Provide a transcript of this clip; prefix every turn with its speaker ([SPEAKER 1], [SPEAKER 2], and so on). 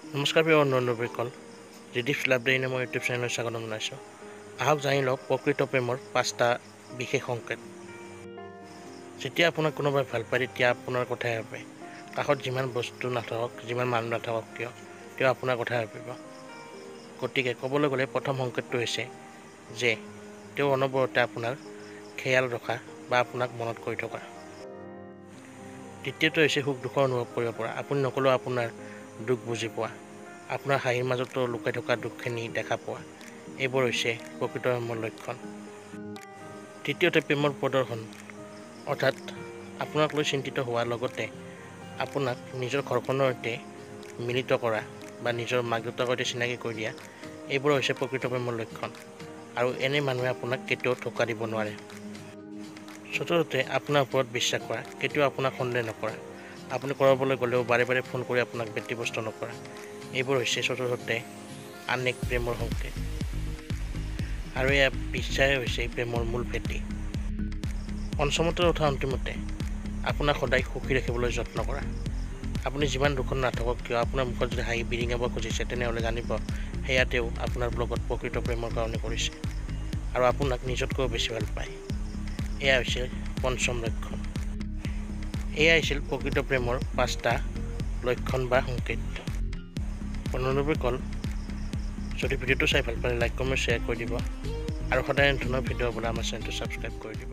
[SPEAKER 1] নমস্কাৰ প্ৰিয় বন্ধুসকল, ৰিডিফ লাভ ডেইনে মই ইউটিউব চেনেলত স্বাগতম জনাইছোঁ। আহক জানি লওক প্ৰকৃত প্ৰেমৰ 5টা বিশেষ সংকেত। যেতিয়া আপোনাক কোনোবাই ভাল পায় তেতিয়া আপোনাৰ কথাই ভাবে। কাষত যিমান বস্তু নাথাকক, যিমান মানুহ নাথাকক কিয়, তেওঁ আপোনাৰ কথাই ভাবিব। গতিকে ক'বলৈ গ'লে প্ৰথম সংকেতটো হৈছে যে তেওঁ অনবৰতে আপোনাৰ খেয়াল ৰখা বা আপোনাক মনত কৰি থকা। দ্বিতীয়টো হৈছে সুখ দুখৰ অনুভৱ কৰিব পৰা। আপুনি নকলেও আপোনাৰ দুখ বুজি পোৱা, আপোনাৰ হাঁহিৰ মাজতো লুকাই থকা দুখখিনি দেখা পোৱা। এইবোৰ হৈছে প্ৰকৃত প্ৰেমৰ লক্ষণ। তৃতীয়তে প্ৰেমৰ প্ৰদৰ্শন, অৰ্থাৎ আপোনাক লৈ চিন্তিত হোৱাৰ লগতে আপোনাক নিজৰ ঘৰখনৰ সৈতে মিলিত কৰা বা নিজৰ মাক দেউতাকৰ সৈতে চিনাকি কৰি দিয়া। এইবোৰ হৈছে প্ৰকৃত প্ৰেমৰ লক্ষণ আৰু এনে মানুহে আপোনাক কেতিয়াও ধোকা দিব নোৱাৰে। চতুৰ্থতে আপোনাৰ ওপৰত বিশ্বাস কৰা, কেতিয়াও আপোনাক সন্দেহ নকৰা। আপুনি কৰাবলৈ গ'লেও বাৰে বাৰে ফোন কৰি আপোনাক ব্যতিব্যস্ত নকৰা। এইবোৰ হৈছে চতুৰ্থতে আন এক প্ৰেমৰ সংকেত। আৰু এয়া বিশ্বাসে হৈছে প্ৰেমৰ মূল ভেটি। পঞ্চমতে তথা অন্তিমতে আপোনাক সদায় সুখী ৰাখিবলৈ যত্ন কৰা। আপুনি যিমান দুখত নাথাকক কিয়, আপোনাৰ মুখত যদি হাঁহি বিৰিঙাব খুজিছে তেনেহ'লে জানিব সেয়া তেওঁ আপোনাৰ লগত প্ৰকৃত প্ৰেমৰ কাৰণে কৰিছে আৰু আপোনাক নিজতকৈও বেছি ভাল পায়। এয়া হৈছে পঞ্চম লক্ষণ। এয়া আছিল প্ৰকৃত প্ৰেমৰ 5টা লক্ষণ বা সংকেত। বন্ধুসকল, যদি ভিডিঅ'টো চাই ভাল পালে লাইক কমেণ্ট শ্বেয়াৰ কৰি দিব আৰু সদায় ধৰণৰ ভিডিঅ' হ'বলৈ আমাৰ চেনেলটো ছাবস্ক্ৰাইব কৰি দিব।